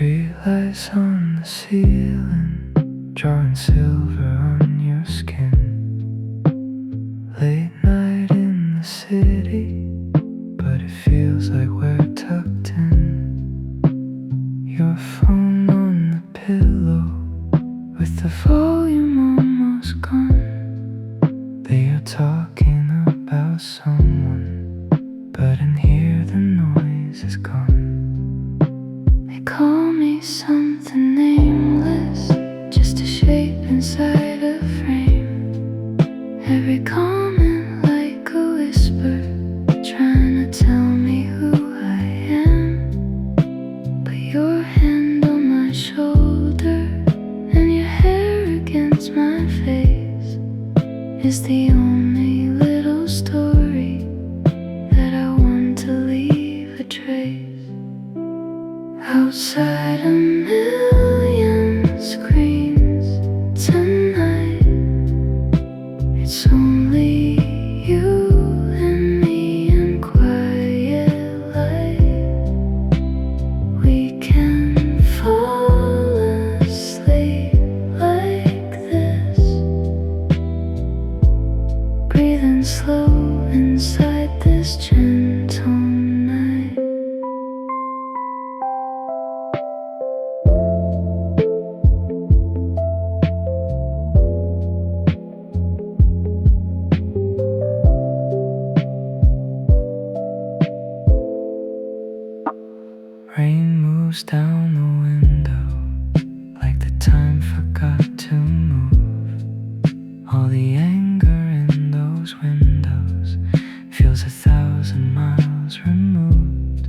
Streetlights on the ceiling, drawing silver on your skin. Late night in the city, but it feels like we're tucked in. Your phone on the pillow, with the volume almost gone. They are talking about someone, but in here the noise is gone. They call me something nameless, just a shape inside a frame. Every comment like a whisper, trying to tell me who I am. But your hand on my shoulder and your hair against my face is the only little story that I want to leave a trace. Outside a million screens tonight, it's only you and me and quiet light. We can fall asleep like this, breathing slow inside this gentle night. Rain moves down the window like the time forgot to move. All the anger in those windows feels 1,000 miles removed.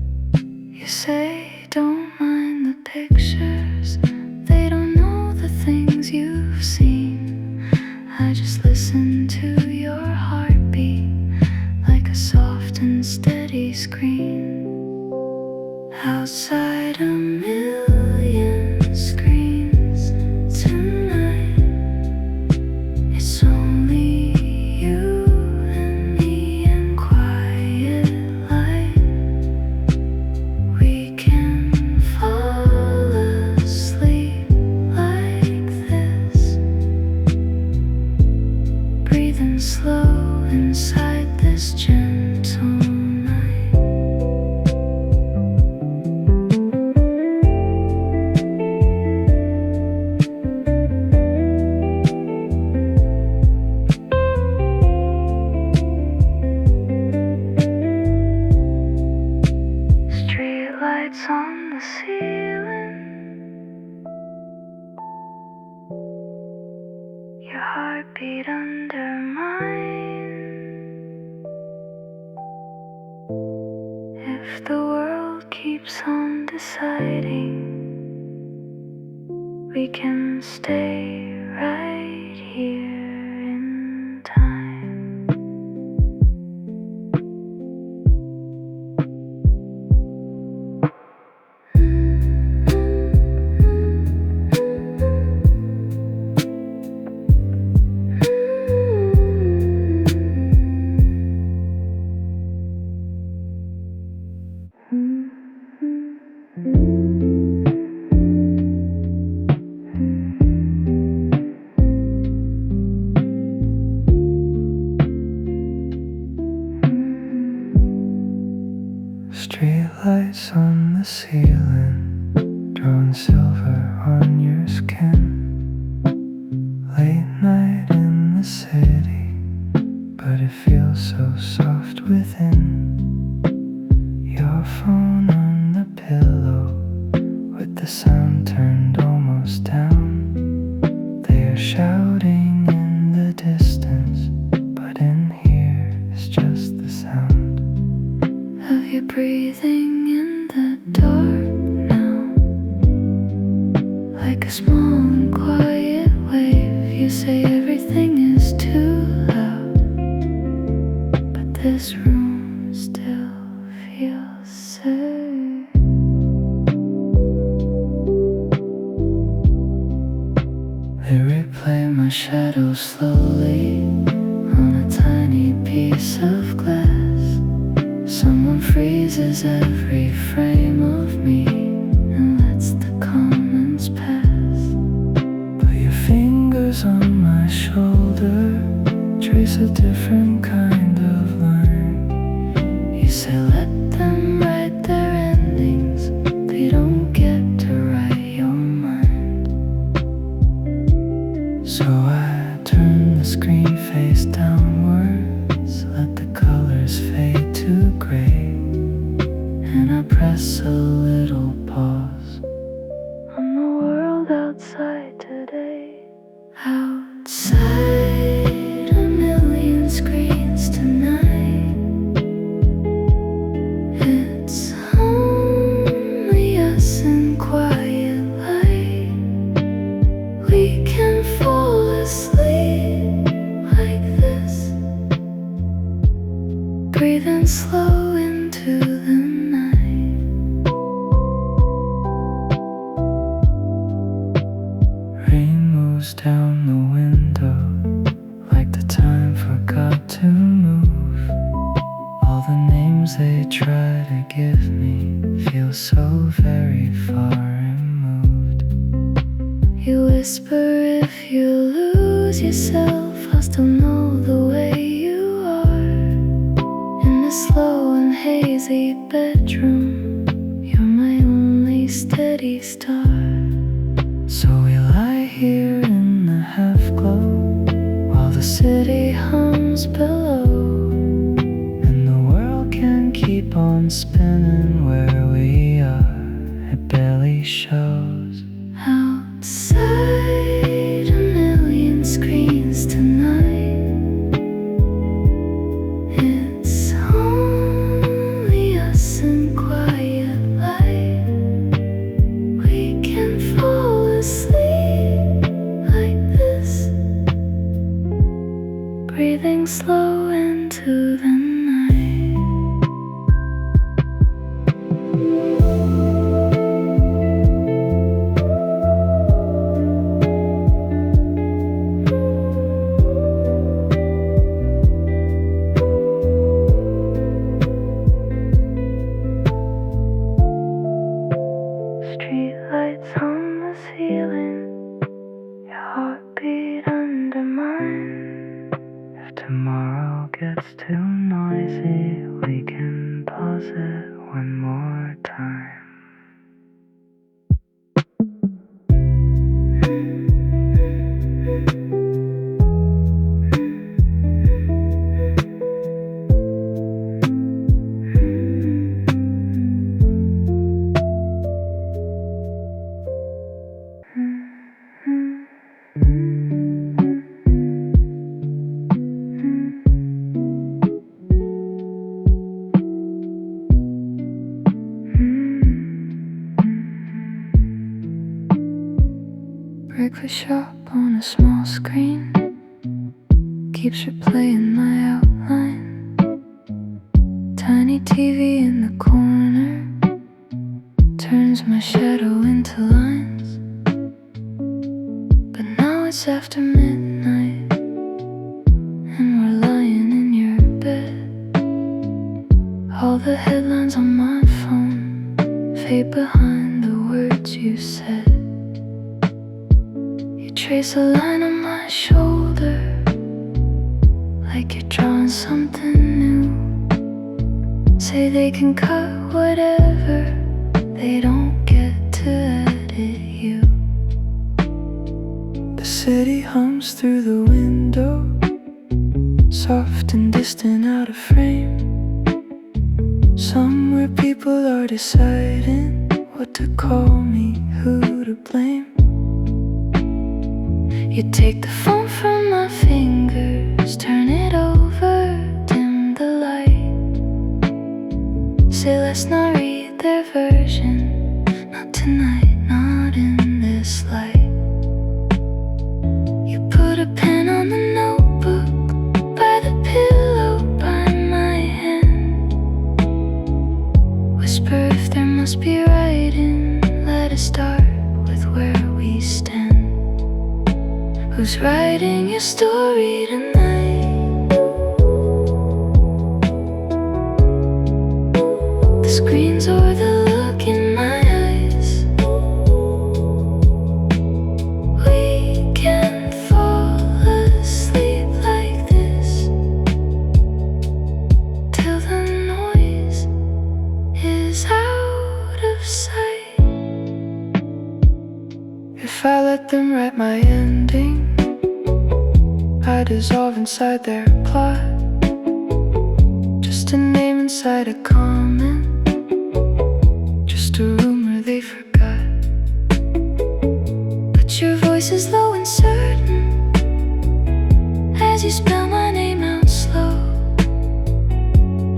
You say don't mind the pictures, they don't know the things you've seen. I just listen to your heartbeat like a soft and steady scream. Outside a million screens tonight, it's only you and me and quiet light. We can fall asleep like this, breathing slow inside this gentle night. Streetlights on the ceiling, your heartbeat under mine. If the world keeps on deciding, we can stay right here in time. Streetlights on the ceiling, drawing silver on your skin. Late night in the city, but it feels so soft within. Your phone on the pillow, with the sound turned almost down. They are shouting in the distance, but in here it's just the sound of you breathing in the dark now. Like a small and quiet wave, you say everything is too loud, but this room still feels safe. They replay my shadow slowly on a tiny piece of glass. Someone freezes every frame of me and lets the close down the window, like the time forgot to move. All the names they try to give me feel so very far removed. You whisper if you lose yourself, I'll still know the way you are. In this slow and hazy bedroom, you're my only steady star. So we lie here in the half-glow, while the city hums below, and the world can keep on spinning where we are. It barely shows. Outside, a million screens tonight. It's only us and quiet light. We can fall asleep like this, breathing slow into the night. Streetlights on the ceiling, your heartbeat under mine. If tomorrow gets too noisy, we can pause it one more time. Breakfast shop on a small screen keeps replaying my outline. Tiny TV in the corner turns my shadow into lines. But now it's after midnight and we're lying in your bed. All the headlines on my phone fade behind the words you said. Trace a line on my shoulder, like you're drawing something new. Say they can cut whatever, they don't get to edit you. The city hums through the window, soft and distant, out of frame. Somewhere people are deciding what to call me, who to blame. You take the phone from my fingers, turn it over, dim the light. Say let's not read their version, not tonight, not in this light. You put a pen on the notebook, by the pillow, by my hand. Whisper if there must be writing, let it start with where we stand. Who's writing your story tonight? The screens or the look in my eyes. We can fall asleep like this till the noise is out of sight. If I let them write my ending, I dissolve inside their plot. Just a name inside a comment, just a rumor they forgot. But your voice is low and certain as you spell my name out slow.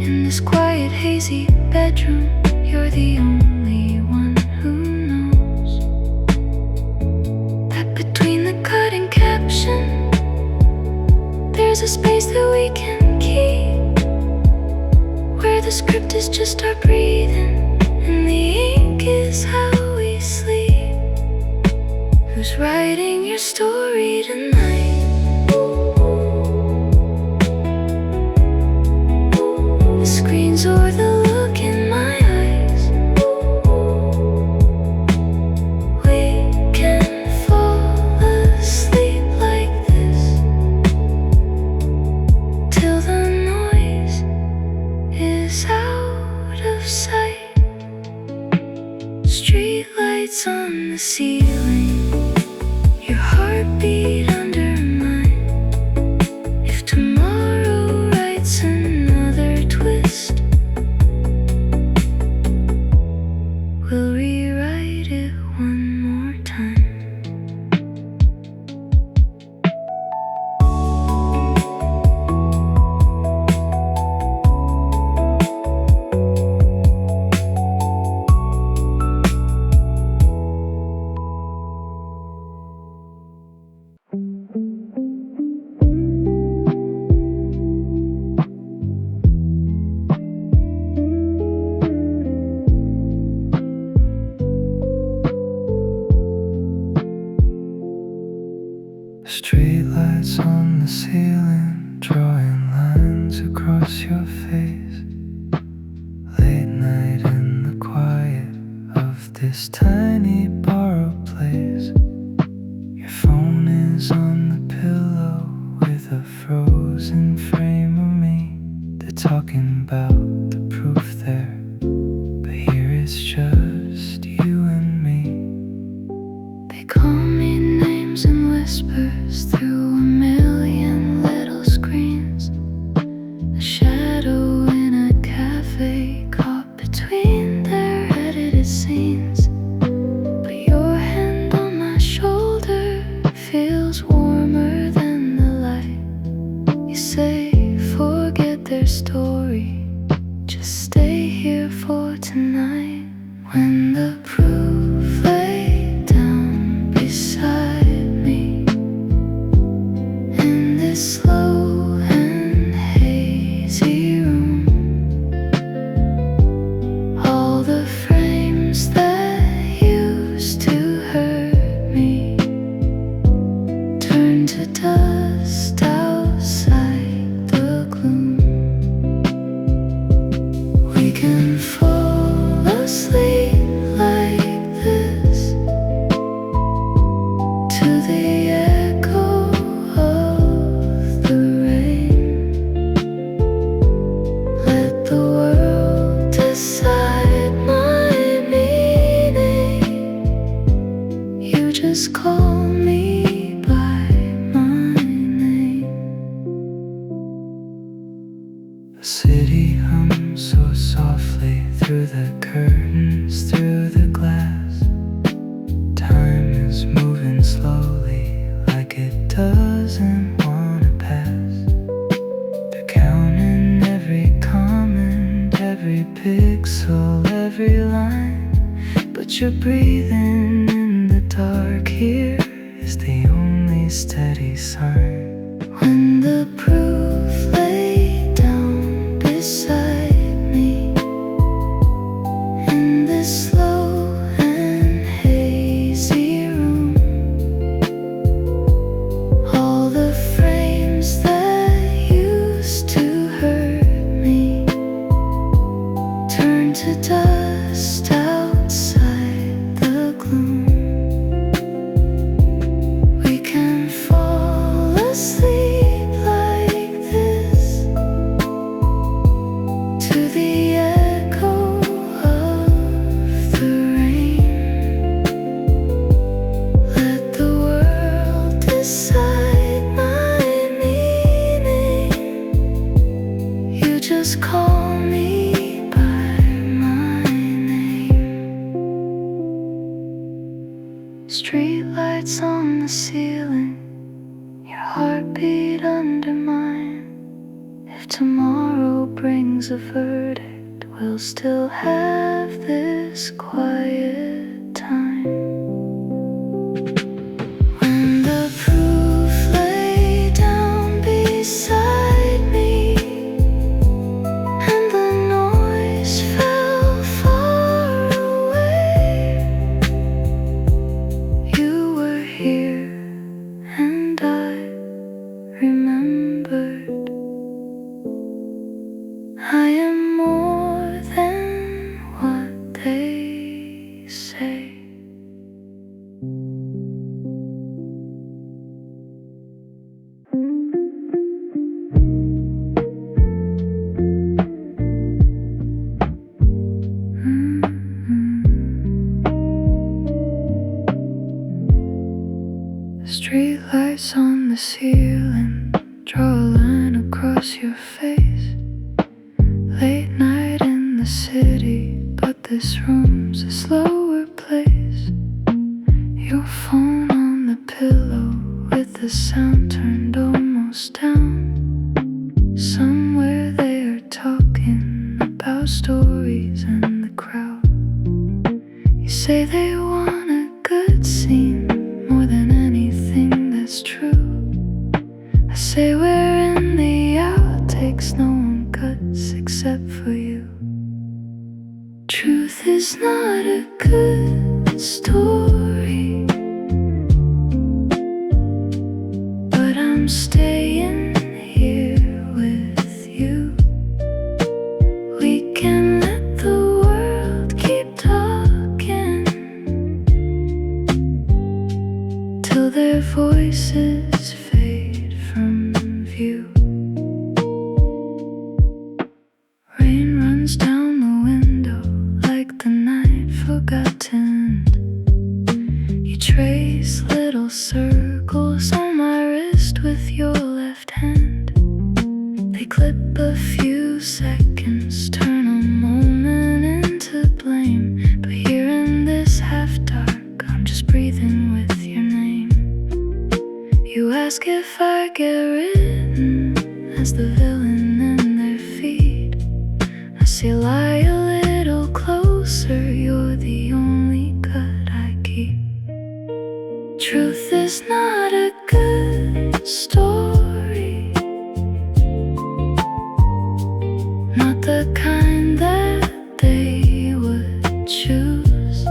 In this quiet, hazy bedroom, you're the only one who knows that between the cutting caption there's a space that we can keep, where the script is just our breathing and the ink is how we sleep. Who's writing your story tonight? The screens or the look in my eyes. We can fall asleep like this till the noise is out of sight. Streetlights on the ceiling, your heartbeat under mine. If tomorrow writes another twist, we'll rewrite it one more time. Streetlights on the ceiling, drawing lines across your face. Late night in the quiet of this tiny borrowed place. Your phone is on the pillow with a frozen frame of me. They're talking about the proof there, but here it's just you and me. They call me names and whispers through a million little screens. A shadow in a cafe caught between their edited scenes. But your hand on my shoulder feels warmer than the light. You say forget their story, just stay here for tonight. When the proof lay down beside me in this slow and hazy room, all the frames that used to hurt me turn to dust outside the gloom. We can fall asleep like this to the echo of the rain. Let the world decide my meaning. You just call me by my name. The city hums so softly through the curtains, through the glass. Time is moving slowly like it doesn't wanna pass. They're counting every comment, every pixel, every line. But you're breathing in the dark, here is the only steady sign. When the proof lay down beside me in this slow and hazy room, all the frames that used to hurt me turn to dust outside the gloom. We can fall asleep like this to the echo of the rain. Let the world decide my meaning. You just call me by my name. Streetlights on the ceiling, your heartbeat under mine. If tomorrow brings a verdict, we'll still have this quiet time. When the proof lay down beside me and the noise fell far away, you were here. Street lights on the ceiling draw a line across your face. Late night in the city, but this room's a slower place. Your phone on the pillow with the sound turned almost down. Somewhere they are talking about stories and the crowd. You say they want a good scene more than anything that's true. I say we're in the outtakes, no one cuts except for you. Truth is not a good story, but I'm staying here with you. We can let the world keep talking till their voices fade from view. Rain runs down the window like the night forgot to end. You trace little circles on my wrist with your left hand. They clip a few seconds, turn a moment into blame. But here in this half dark, I'm just breathing with your name. You ask if I get written as the villain in their feed. I say lie a little closer, you're the only cut I keep. Truth is not a good story, not the kind that they would choose.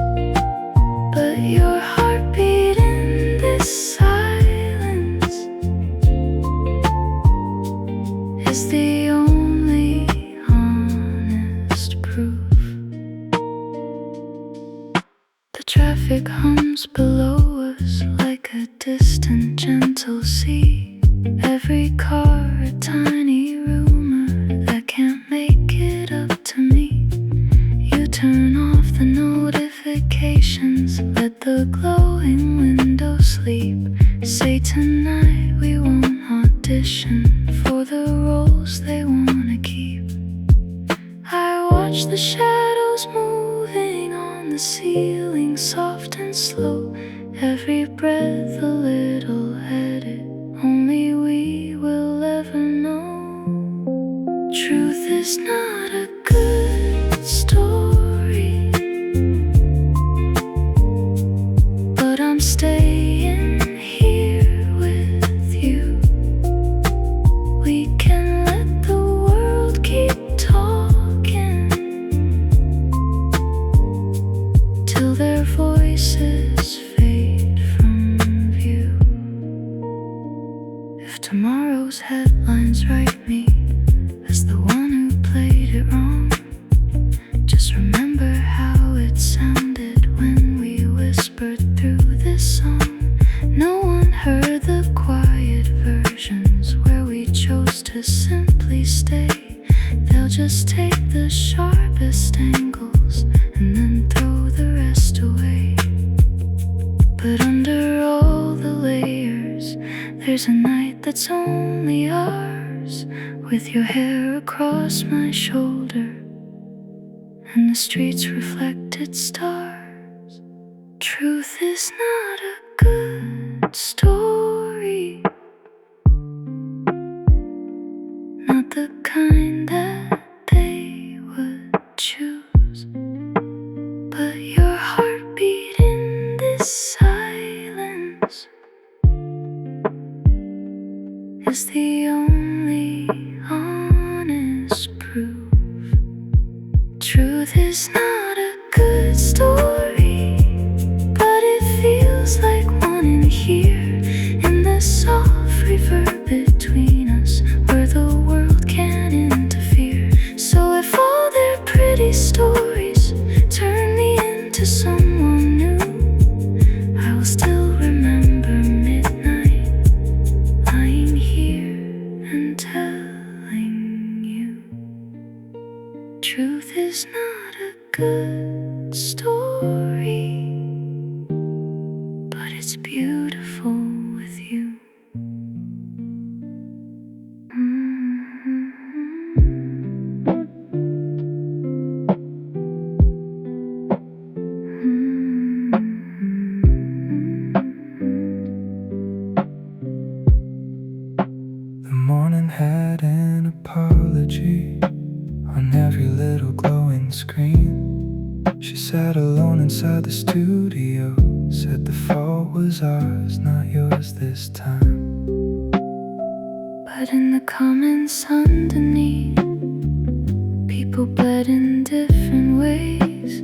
But your heartbeat in this silence is the only honest proof. The traffic hums below us like a distant gentle sea. Every car a tiny rumor that can't make it up to me. You turn off the notifications, let the glowing window sleep. Say tonight we won't audition for the roles they wanna keep. I watch the shadows moving on the ceiling, soft and slow. Every breath a little edit, only we will ever know. Truth is not a good story, but I'm staying here with you. We can let the world keep talking till their voices fade from view. If tomorrow's headlines write me as the one who played it wrong, just remember how it sounded when we whispered through this song. No one heard the quiet versions where we chose to simply stay. They'll just take the sharpest angles and then throw the rest away. But under all the layers, there's a night that's only ours, with your hair across my shoulder and the streets reflected stars. Truth is not a good story, not the kind that they would choose. But your heartbeat in this silence is the only honest proof. Truth is not a good story, but it feels like one in here, in the soft reverb between us, where the world can't interfere. So if all their pretty stories turn me into someone new, I will still remember midnight, lying here and telling you. Truth is not a good story, but it's beautiful apology on every little glowing screen. She sat alone inside the studio, said the fault was ours, not yours this time. But in the comments underneath, people bled in different ways.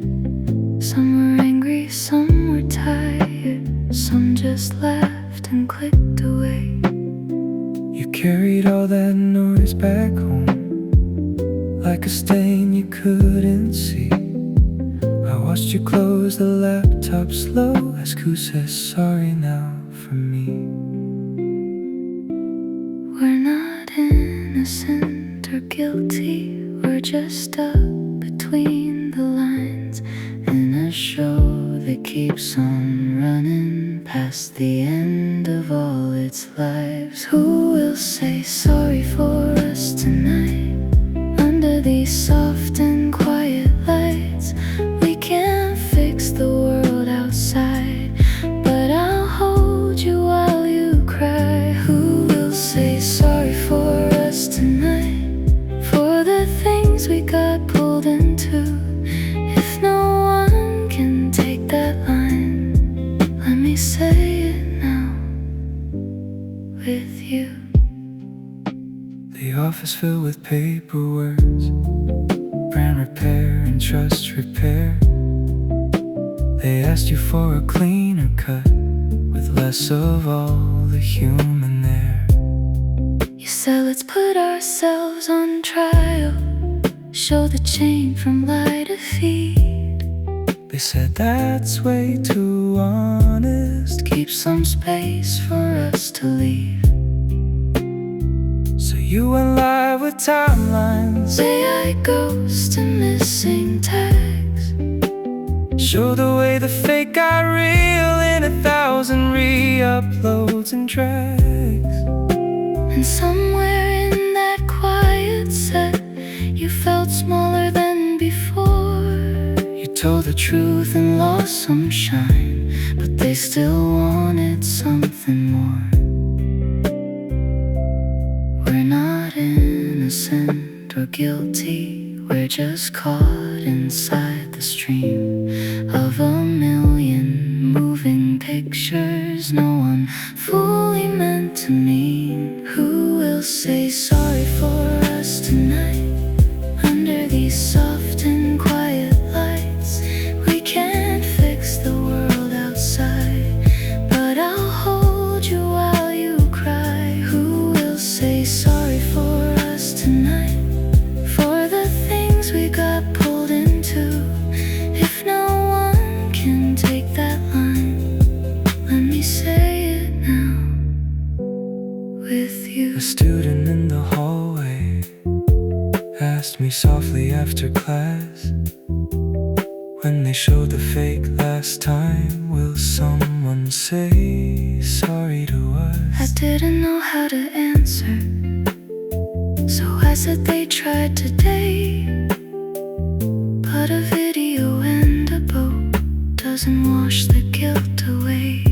Some were angry, some were tired, some just laughed and clicked away. You carried all that noise back home, like a stain you couldn't see. I watched you close the laptop slow, ask who says sorry now for me. We're not innocent or guilty, we're just stuck between the lines in a show that keeps on running past the end of all its lives. Who will say sorry for us tonight? Under these soft and quiet lights, we can't fix the world outside, but I'll hold you while you cry. Who will say sorry for us tonight? For the things we got pulled into. If no one can take that line, let me say it now with you. The office filled with paper words, brand repair and trust repair. They asked you for a cleaner cut, with less of all the human there. You said let's put ourselves on trial, show the chain from lie to feed. They said that's way too honest, Keep some space for us to leave. so you went live with timelines. AI ghost and missing tags. Show the way the fake got real in 1,000 re-uploads and drags. And somewhere in that quiet set, you felt smaller than before. You told The truth and lost some shine, but they still wanted something more. We're not innocent or guilty, we're just caught inside the stream of a million moving pictures no one fully meant to mean. Who will say sorry for us tonight? Under these soft and quiet lights, we can't fix the world outside, but I'll hold you while you cry. Who will say sorry for us tonight? For the things we got pulled into. If no one can take that line, let me say it now with you. A student in the hallway asked me softly after class, when they showed the fake last time, will someone say sorry to us? I didn't know how to answer, so I said they tried today. But a video and a boat doesn't wash the guilt away.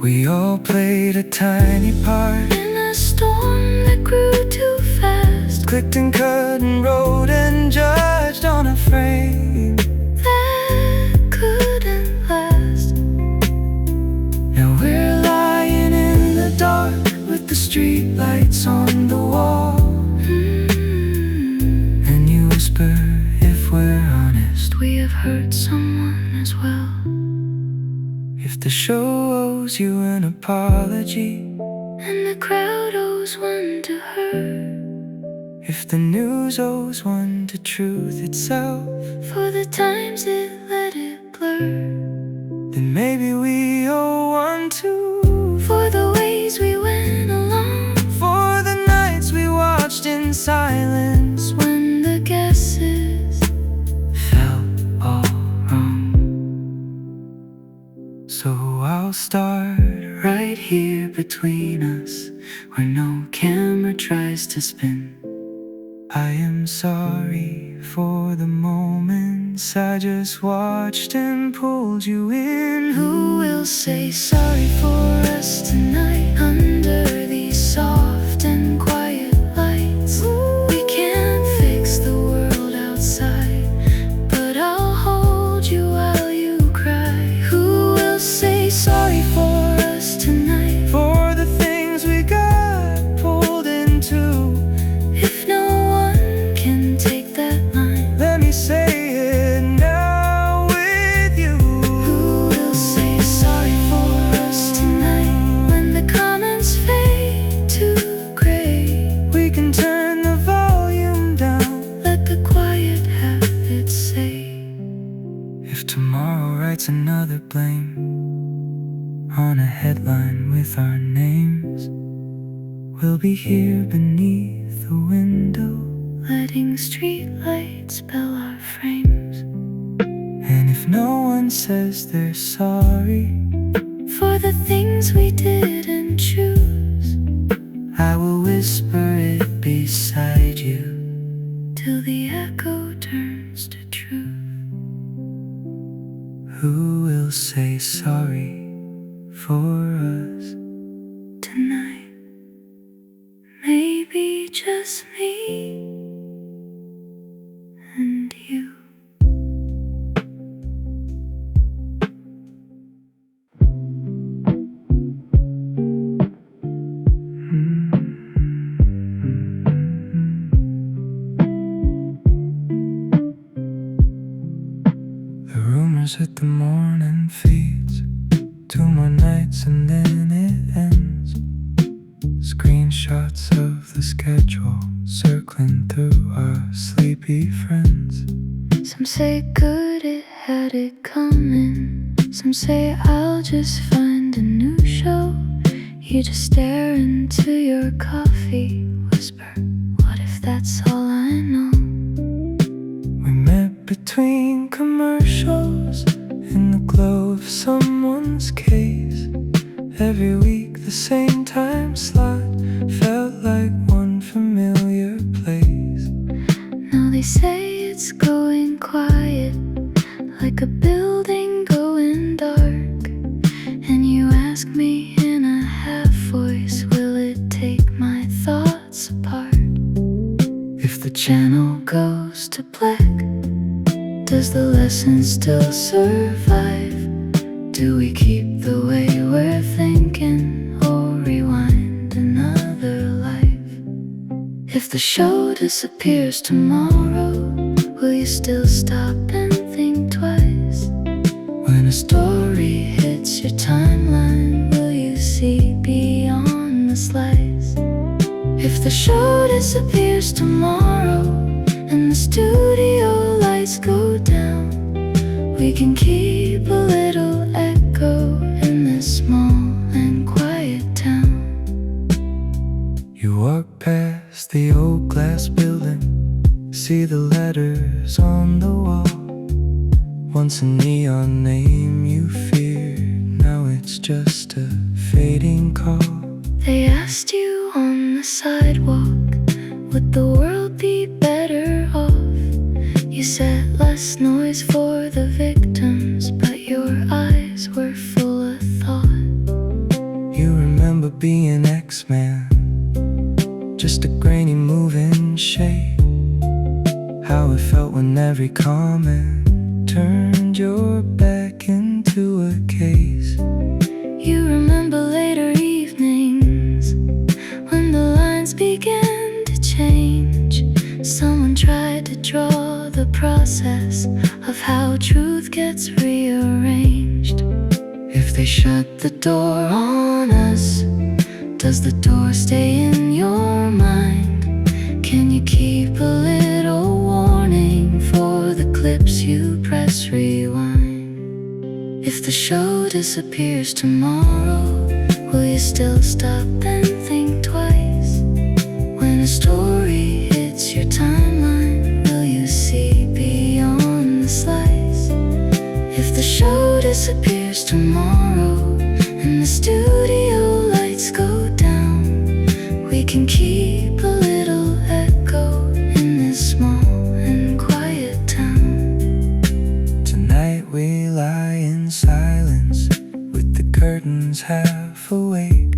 We all played a tiny part In a storm that grew too fast, clicked and cut and wrote and judged on a frame that couldn't last. Now we're lying in the dark with the street lights on the wall. And you whisper, if we're honest, We have hurt someone as well. if the show owes you an apology, And the crowd owes one to her, if the news owes one to truth itself, for the times it let it blur, then maybe we owe one too. for the ways we went along, For the nights we watched in silence when the guesses felt all wrong. So I'll start right here between us, where no camera tries to spin. I am sorry for the moments I just watched and pulled you in. Who will say sorry for us tonight? Under these soft and quiet lights, on a headline with our names. We'll be here beneath the window, letting streetlights spell our frames. and if no one says they're sorry For the things we didn't choose, I will whisper it beside you till the echo turns to truth. Who will say sorry for us Tonight, maybe just me and you. The rumors hit the morning feeds, 2 more nights and then it ends. Screenshots of the schedule circling through our sleepy friends. Some say good, it had it coming. Some say I'll just find a new show. You just stare into your coffee, whisper, what if that's all I know? We met between commercials in the glow of someone's case. Every week the same time slot felt like one familiar place. Now they say it's going quiet, like a building going dark. And you ask me in a half voice, will it take my thoughts apart? If the Channel goes to black, does the lesson still survive? Do we keep the way we're thinking, or rewind another life? If the show disappears tomorrow, will you still stop and think twice? when a Story hits your timeline, will you see beyond the slice? If the show disappears tomorrow and the studio lights go down, we can keep a little echo in this small and quiet town. You walk past the old glass building, see the letters on the wall. Once a neon name you feared, now it's just a fading call. They asked you on the sidewalk, would the world be better off? You said less noise for the victims, but your eyes were full of thought. You remember being X-Man, just a grainy moving shape. How it felt when every comment turned your back into a case. You remember later evenings when the lines began to change. Someone tried to draw the process of how truth gets rearranged. If they Shut the door on us, does the door stay in your mind? Can you keep a little warning for the clips you press rewind? If the show disappears tomorrow, will you still stop and think twice? When a story hits your timeline, will you see beyond the slice? If the show disappears tomorrow and the studio lights go down, we can keep a little echo in this small and quiet town. Tonight we lie in silence with the curtains half awake.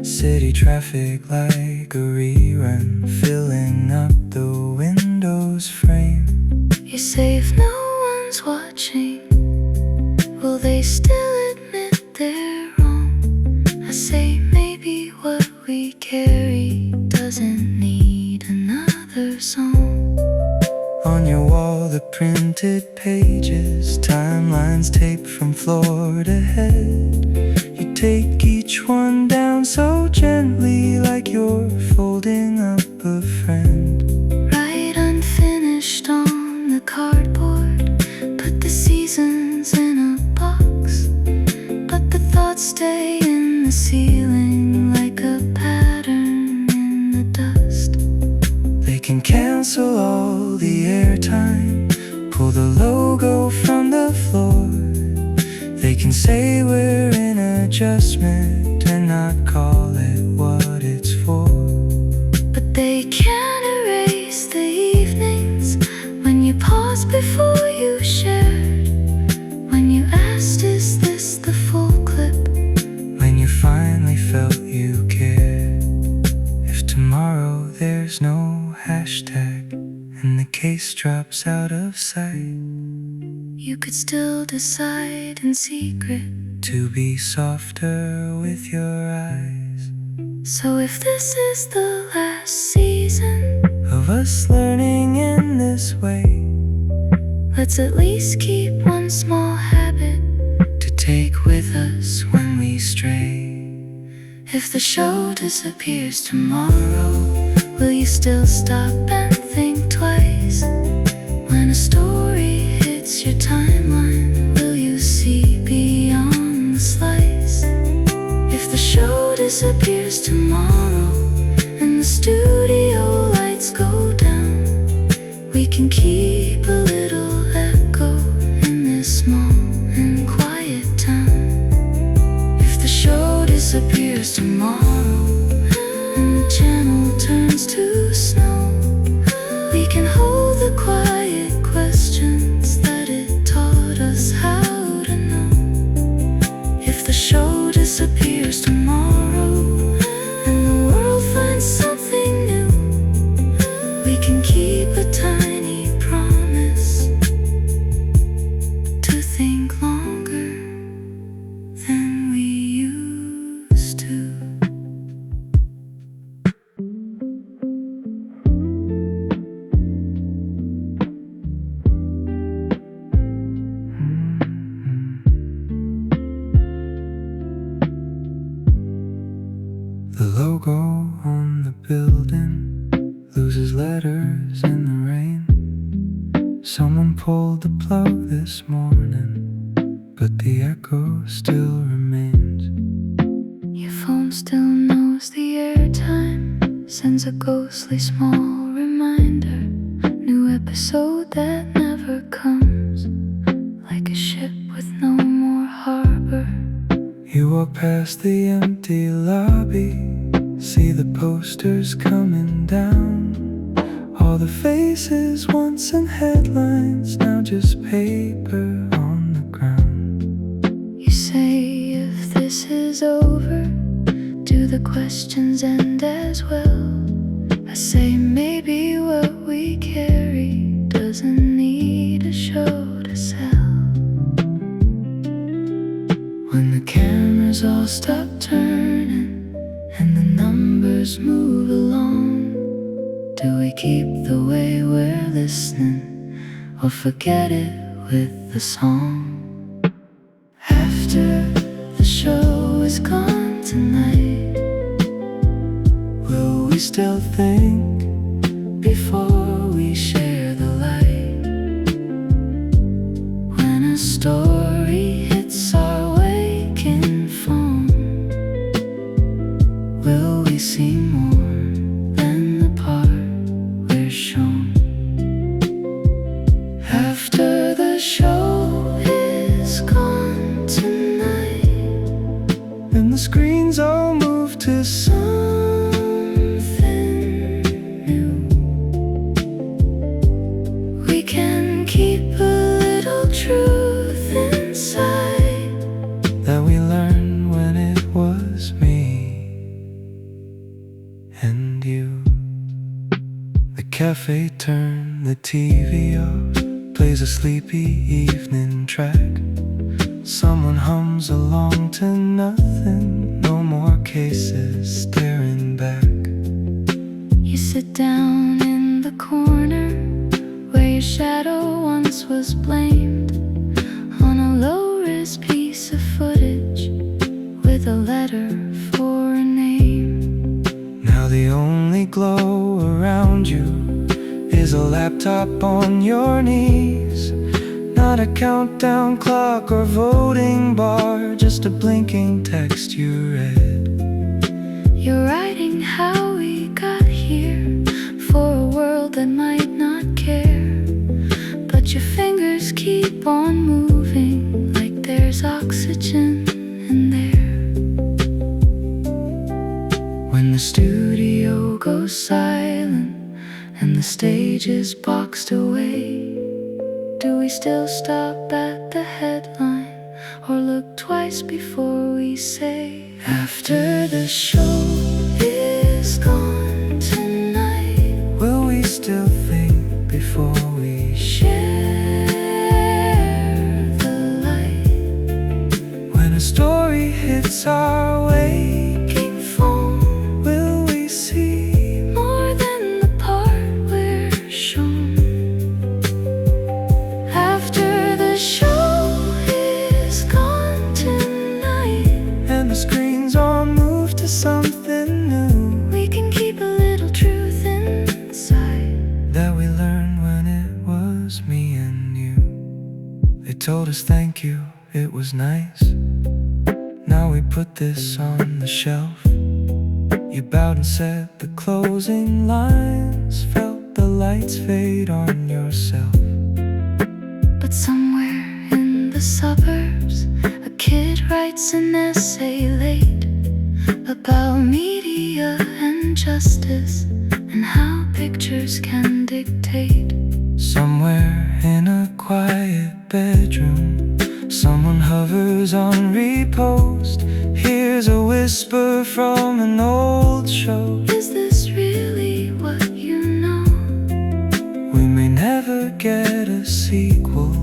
City traffic like a rerun, filling up the window's frame. You say if no one's watching, will they still admit they're wrong? I say maybe what we carry doesn't need another song. On your wall the printed pages, timelines taped from floor to head. You take each one down so gently, like you're folding up a friend. Write unfinished on the cardboard, put the seasons in a box, but the thoughts stay in the ceiling like a pattern in the dust. They can cancel all the airtime, pull the logo from the floor. They can say we're in adjustment and not call it what it's for. But they can't erase the evenings when you paused before you shared, when you asked, is this the full clip? When you finally felt you cared. If tomorrow there's no hashtag and the case drops out of sight, you could still decide in secret to be softer with your eyes. So if this is the last season of us learning in this way, let's at least keep one small habit to take with us when we stray. If the show disappears tomorrow, will you still stop and think twice? When a story hits your timeline, will you see beyond the slice? If the show disappears tomorrow and the studio lights go down, we can keep a little echo in this small and quiet town. If the show disappears tomorrow and the channel turns to snow, we can hold the quiet questions that it taught us how to know. If the show disappears tomorrow and the world finds something new, we can keep a tiny promise to think longer than we used to. The logo on the building loses letters in the rain. Someone pulled the plug this morning, but the echo still remains. Your phone still knows the airtime, sends a ghostly small reminder. New episode that never comes, like a ship with no more harbor. You walk past the empty lobby, see the posters coming down. All the faces once in headlines, now just paper on the ground. You say if this is over, do the questions end as well? I say maybe what we carry doesn't need a show to sell. When the cameras all stop turning and the numbers move along, do we keep the way we're listening or forget it with the song? After the show is gone tonight, will we still think before we share the light? When a story hits our waking phone, will we see more than the part we're shown? After the show is gone tonight and the screens all move to something new, we can keep a little truth inside that we learned when it was me and you. The cafe turned the TV off, plays a sleepy evening track. Someone hums along to nothing, no more cases staring back. You sit down in the corner where your shadow once was blamed, on a low-res piece of footage with a letter for a name. Now the only glow around you is a laptop on your knees, not a countdown clock or voting bar, just just a blinking text you read. You're writing how we got here, for a world that might not care. But your fingers keep on moving like there's oxygen in there. When the studio goes silent and the stage is boxed away, do we still stop at the headline or look twice before we say, after the show is gone tonight, will we still think before we share the light? When a story hits our waking phone, will we see more than the part we're shown? After the show is gone tonight, and the screens all move to something new, we can keep a little truth inside that we learned when it was me and you. They told us thank you, it was nice. Now we put this on the shelf. You bowed and said the closing lines, felt the lights fade on yourself. But somewhere in the suburbs, a kid writes an essay late about media and justice and how pictures can dictate. Somewhere in a quiet bedroom, someone hovers on repost, hears a whisper from an old show. Is this really what you know? We may never get a sequel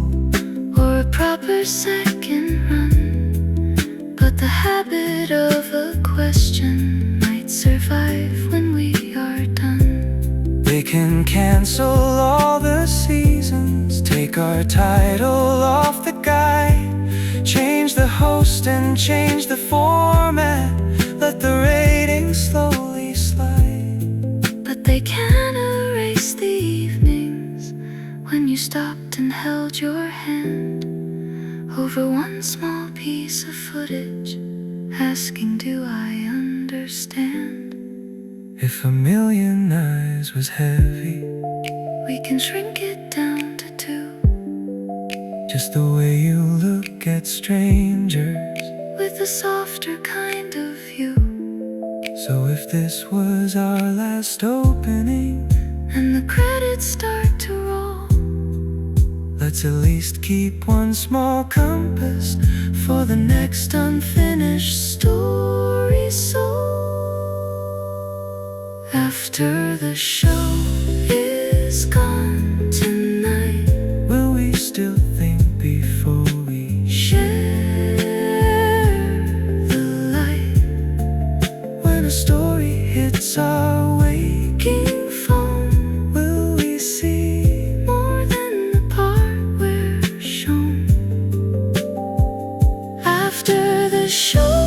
Or a proper second run, but the habit of a question might survive when we are done. They can cancel all the seasons, take our title off the guide, change the host and change the format, let the ratings slowly slide. But they can't erase the evenings when you stopped and held your hand over one small piece of footage, asking, do I understand? If a million eyes was heavy, We can shrink it down to two, just the way you look at strangers. with a softer kind of view. So if this was our last opening, And the credits start to roll, let's at least keep one small compass for the next unfinished story. So after the show is gone tonight, will we still think before we share the light? When a story hits our waking phone, will we see More than the part we're shown? After the show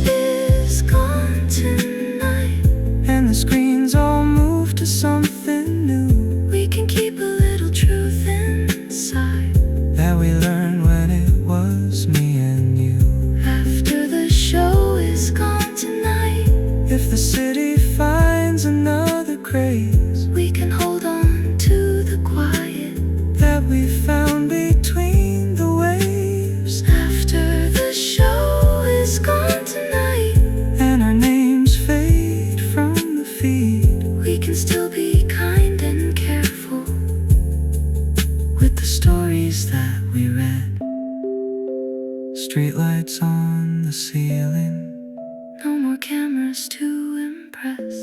is gone tonight, and the screens all move to something new, we can keep a little truth inside. that we learned when it was me and you. After the show is gone tonight, If the city finds another craze we can hold on to the quiet. that we found between the waves, After the show is gone tonight, and our names fade from the feed, we can still be kind and careful with the stories that we read. Streetlights on the ceiling, No more cameras to impress,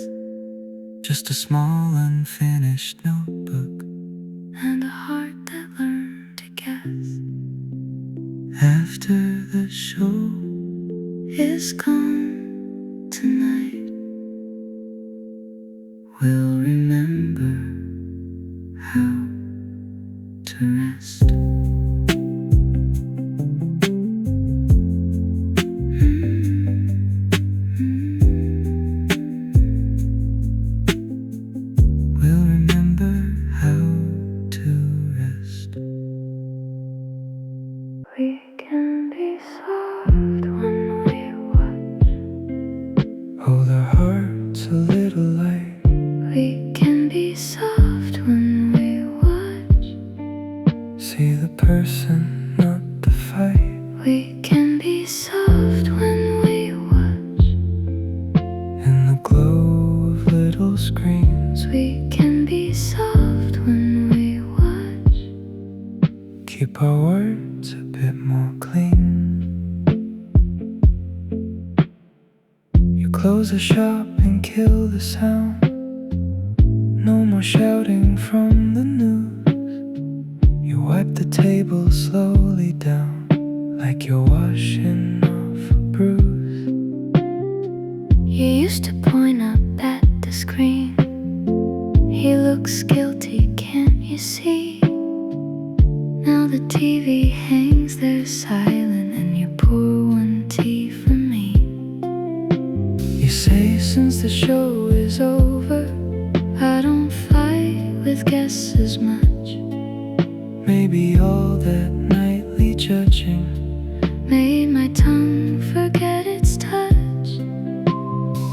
just a small unfinished notebook. and a heart that learned to guess. After the show Is gone tonight, we'll remember how to rest. We'll remember how to rest. we can be soft when Close the shop and kill the sound. No more shouting from the news. You wipe the table slowly down, like you're washing off a bruise. You used to point up at the screen. He looks guilty, can't you see? Now the TV hangs there silent, and you pour one tea for me. You say since the show is over, I don't fight with guests as much. maybe all that nightly judging Made my tongue forget its touch.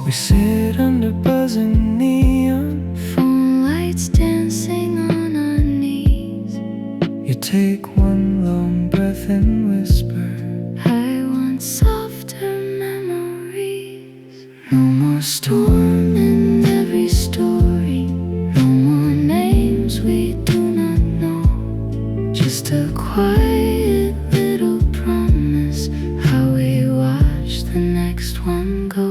We sit under buzzing neon, Phone lights dancing on our knees. you take one long breath and whisper, I want softer memories. No more storm in every story. No more names we do not know. Just a quiet little promise, how we watch the next one go.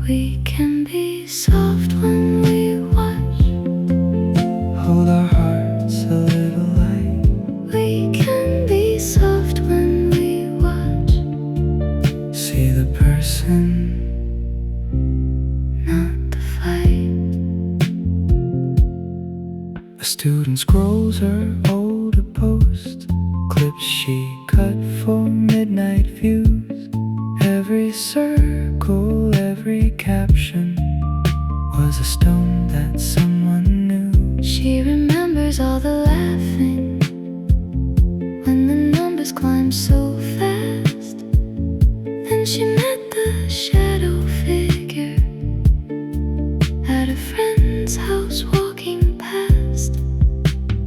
We can be soft when we watch. hold our hearts a little light. We can be soft when we watch. See the person, Not the fight. a student scrolls her older post, clips she cut for midnight views. Every circle, every caption was a stone that someone knew. She remembers all the laughing when the numbers climbed so fast. Then she met the shadow figure at a friend's house walking past.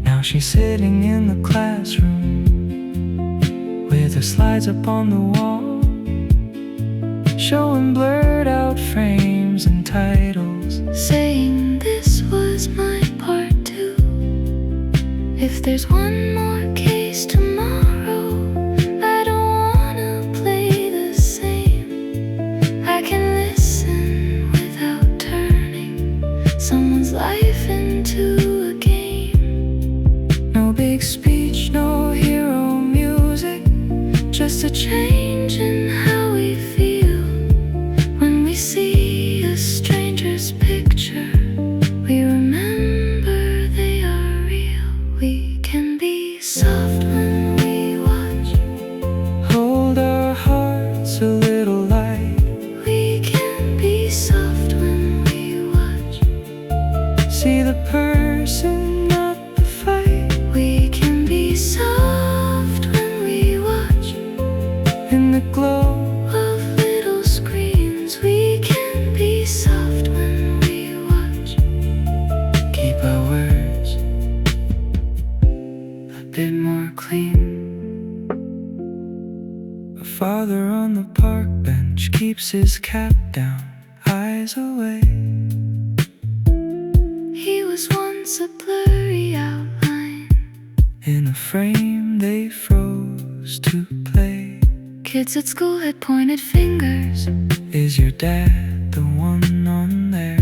Now she's sitting in the classroom with her slides up on the wall, showing blurred out frames and titles, Saying this was my part too. If there's one more case tomorrow, I don't wanna play the same. I can listen without turning someone's life into a game. no big speech, no hero music, just a change in how we feel. When we see a stranger's picture, we remember they are real. We can be soft when we watch. Hold our hearts a little light. We can be soft when we watch. See the person, not the fight. We can be soft when we watch. In the glow, Of little screens, we can be soft when we watch. keep our words a bit more clean. A father on the park bench keeps his cap down, eyes away. He was once a blurry outline. In a frame they froze to play. Kids at school had pointed fingers. Is your dad the one on there?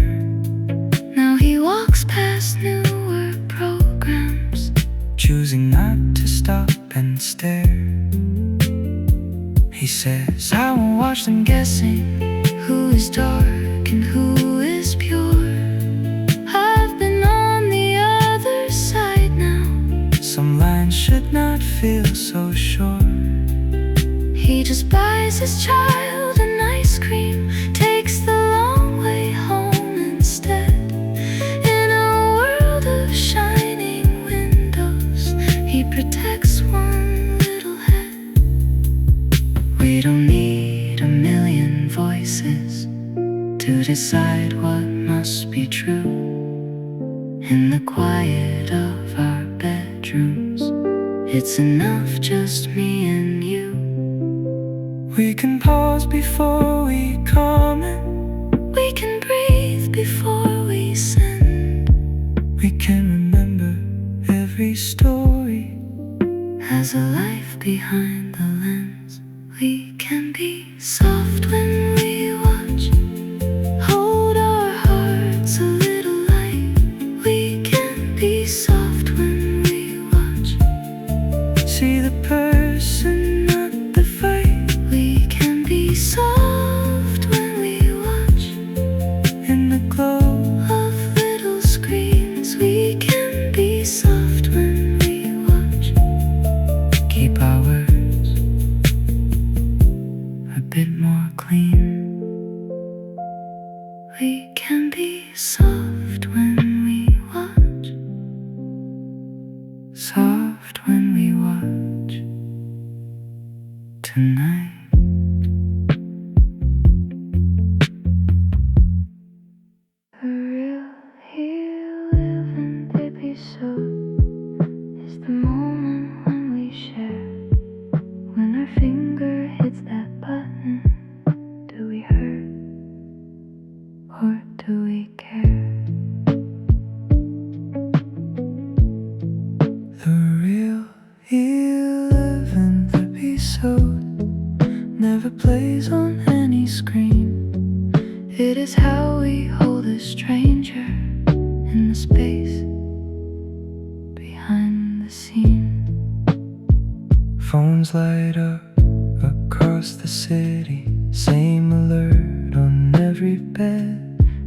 Now he walks past newer programs. Choosing not to stop and stare. He says, I won't watch them guessing Who is dark and who is pure? I've been on the other side now. some lines should not feel so sure. He just buys his child an ice cream, takes the long way home instead. In a world of shining windows, he protects one little head. We don't need a million voices to decide what must be true. In the quiet of our bedrooms, it's enough just me and you. We can pause before we comment. We can breathe before we send. We can remember every story. Has a life behind the lens. We can be soft when we watch. more clean. We can be soft when we watch, soft when we watch tonight. The real here living episode is the moment when we share. When our finger hits that button, do we hurt or do we care? The real 11th episode never plays on any screen. It is how we hold a stranger in the space behind the scene. Phones light up across the city, same alert on every bed.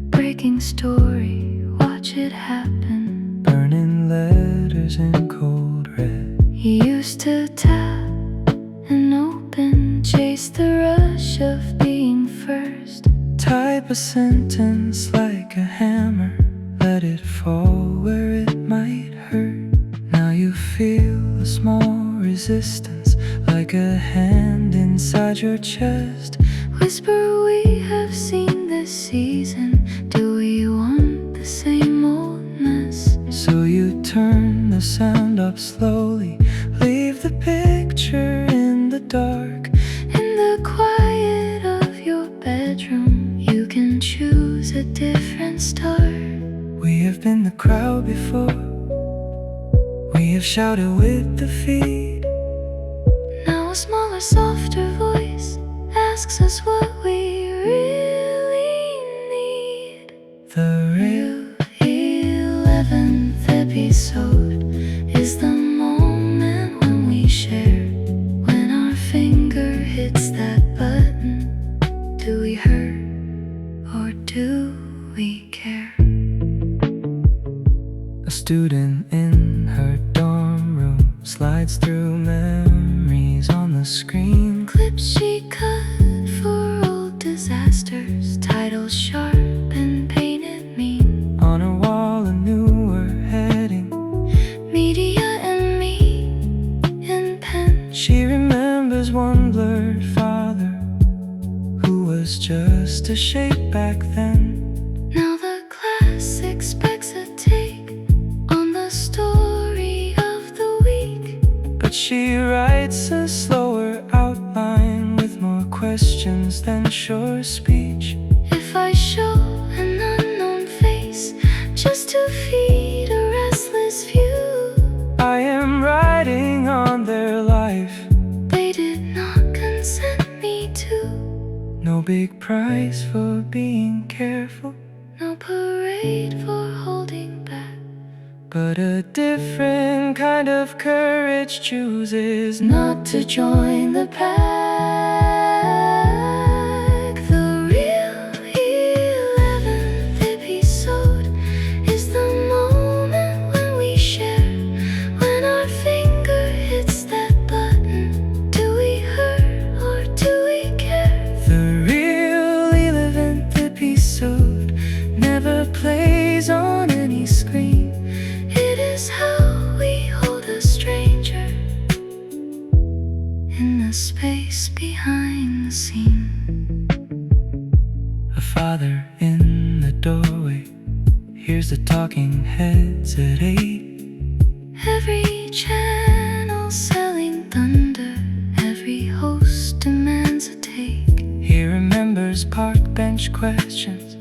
Breaking story, watch it happen. Burning letters in cold red. You used to tap and open, chase the rush of being first. Type a sentence like a hammer, let it fall where it might hurt. Now you feel a small resistance, like a hand inside your chest. Whisper, we have seen this season. Do we want the same oldness? So you turn the sound up slowly, leave the picture in the dark. In the quiet of your bedroom, you can choose a different start. We have been the crowd before, we have shouted with the feet. Now a smaller, softer voice asks us what we really need. The real 11th episode is the moment when we share. When our finger hits that button, do we hurt or do we care? A student in her dorm room slides through memories on the screen. Clips she cut for old disasters, titles sharp and painted mean. On her wall a newer heading, Media and me in pen. she remembers one blurred father who was just a shape back then. Now the class expects a take on the story of the week. But she writes a slower outline with more questions than sure speech. If I show an unknown face just to feed a restless view, I am writing on their life, they did not consent me to. no big prize for being careful, No parade for holding back, but a different kind of courage chooses not to join the pack. The real 11th episode is the moment when we share. When our finger hits that button, do we hurt or do we care? The real 11th episode never plays on any screen. It is how we hold a stranger in the space behind the scene. A father in the doorway hears the talking heads at 8. Every channel selling thunder, every host demands a take. He remembers park bench questions,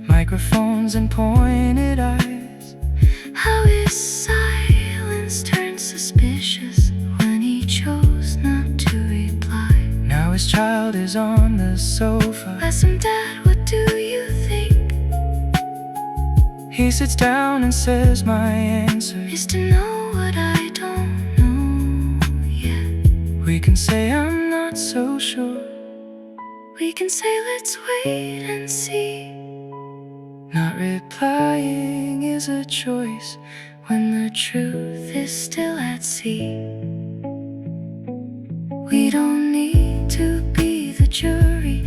microphones and pointed eyes. How his silence turned suspicious when he chose not to reply. Now his child is on the sofa. Ask him, Dad, what do you think? He sits down and says, my answer Is to know what I don't know yet. we can say I'm not so sure. We can say let's wait and see. Not replying is a choice when the truth is still at sea. We don't need to be the jury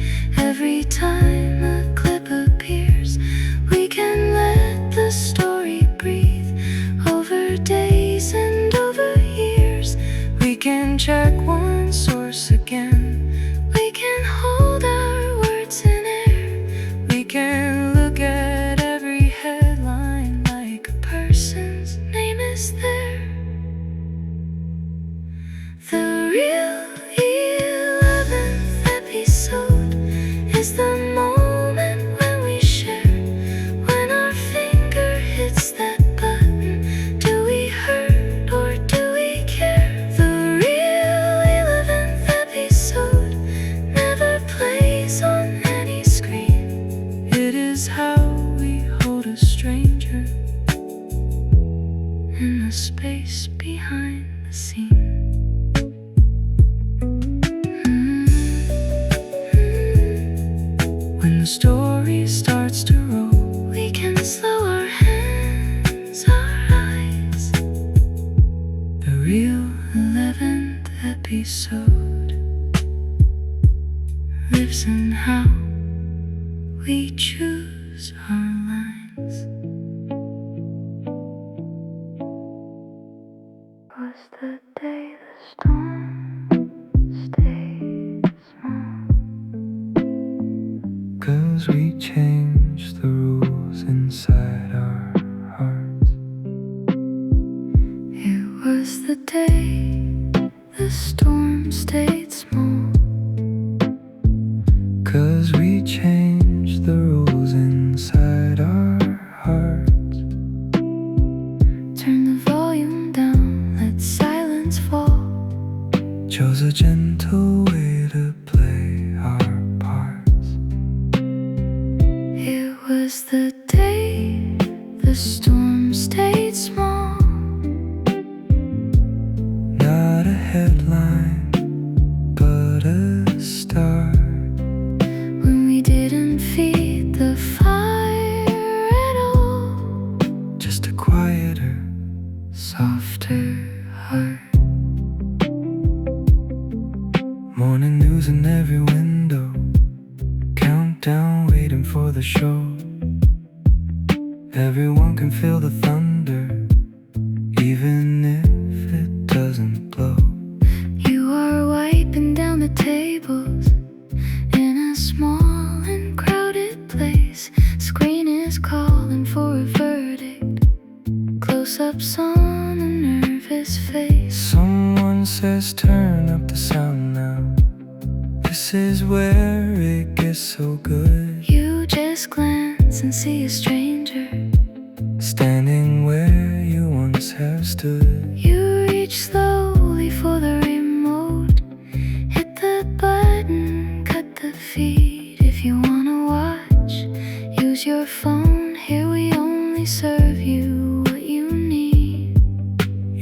the story starts to roll, we can slow our hands, our eyes. the real 11th episode lives in how we choose our lines. Was the day the storm stayed small? 'cause we changed the rules inside our hearts. It was the day the storm stayed small. 'Cause we changed the rules inside our hearts. Turn the volume down, let silence fall. Chose a gentle way to play our parts. It was the day the storm stayed small. Not a headline, but a start. When we didn't feed the fire at all. Just a quieter, Softer heart. morning news in every window. Countdown waiting for the show. Everyone can feel the thunder, even if it doesn't blow. You are wiping down the tables in a small and crowded place. Screen is calling for a verdict. Close-ups on a nervous face. Someone says turn up the sound now. This is where it gets so good. You just glance and see a stranger. Standing where you once have stood. You reach slowly for the remote. Hit the button, cut the feed. If you wanna watch, use your phone. Here we only serve you what you need.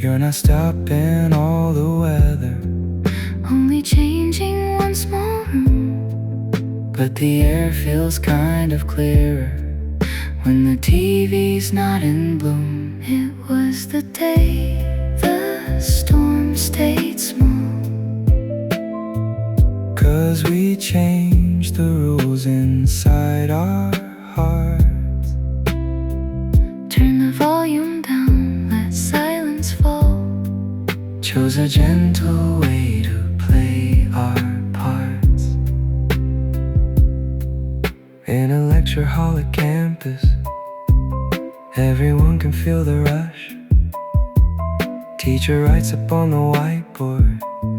You're not stopping all the weather, Only changing one small room. but the air feels kind of clearer when the TV's not in bloom. It was the day the storm stayed small. 'Cause we changed the rules inside our hearts. Turn the volume down, let silence fall. Chose a gentle way to play our parts. In a lecture hall at campus, everyone can feel the rush. Teacher writes up on the whiteboard.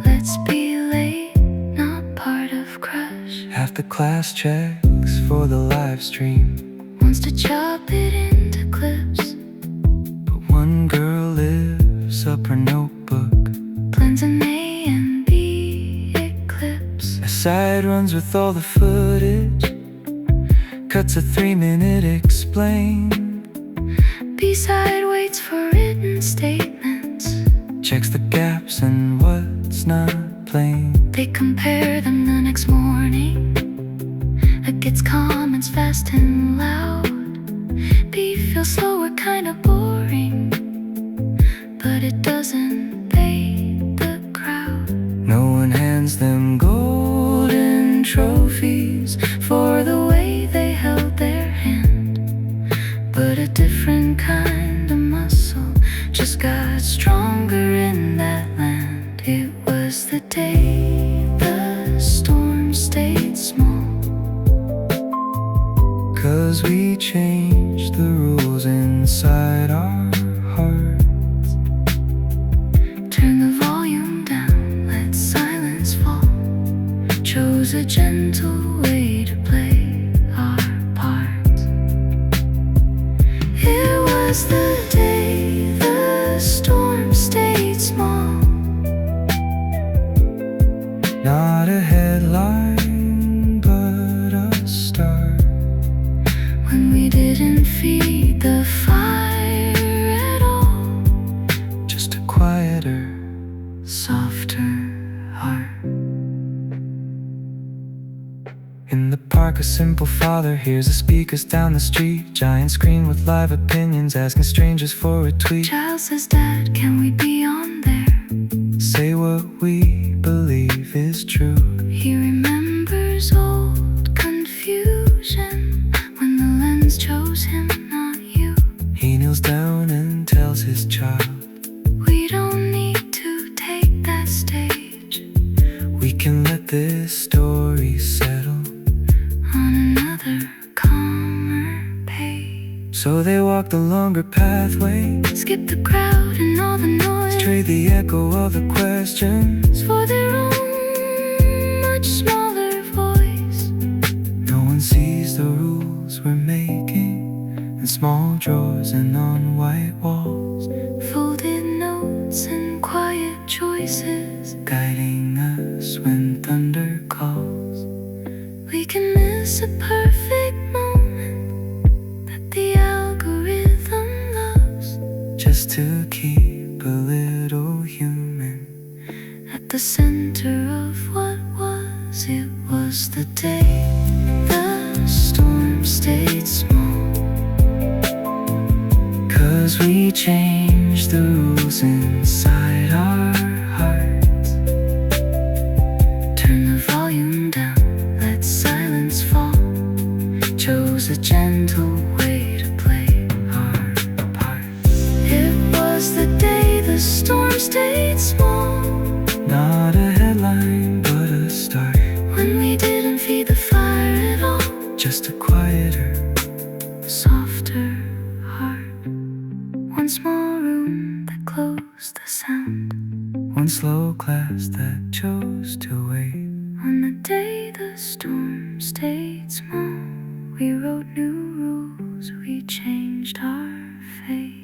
Let's be late, not part of crush. Half the class checks for the live stream, Wants to chop it into clips. but one girl lifts up her notebook. Blends an A and B eclipse. A side runs with all the footage, cuts a 3-minute explain. B-side waits for written statements. Checks the gaps and what's not plain. They compare them the next morning. It gets comments fast and loud. B feels slower, kinda boring, but it doesn't bait the crowd. No one hands them golden trophies for the way they held their hand, but a different kind of muscle just got stronger in that land. It was the day the storm stayed small. 'Cause we changed the rules inside our hearts. Turn the volume down, let silence fall. Chose a gentle way to play our parts. It was the day the storm stayed small. Not a headline, but a start. When we didn't feed the fire at all. Just a quieter, Softer heart. in the park, a simple father hears the speakers down the street. Giant screen with live opinions, asking strangers for a tweet. Child says, Dad, can we be on there? Say what we believe is true. He remembers old confusion when the lens chose him, not you. He kneels down and tells his child, we don't need to take that stage. we can let this story settle on another calmer page. So they walk the longer pathway, Skip the crowd and all the noise, trade the echo of the questions for their own much smaller voice. No one sees the rules we're making in small drawers and on white walls, Folded notes and quiet choices, guiding us when thunder calls. we can miss a perfect moment that the algorithm loves, Just to keep a little human at the center of what was. It was the day the storm stayed small, 'cause we changed the rules inside our hearts. turn the volume down, let silence fall, chose a gentle way to play Our part, It was the day the storm stayed small, not a headline but a start. when we didn't feed the fire at all, Just a quieter, softer heart. One small room that closed the sound, one slow class that chose to wait. on the day the storm stayed small, we wrote new rules, we changed our fate.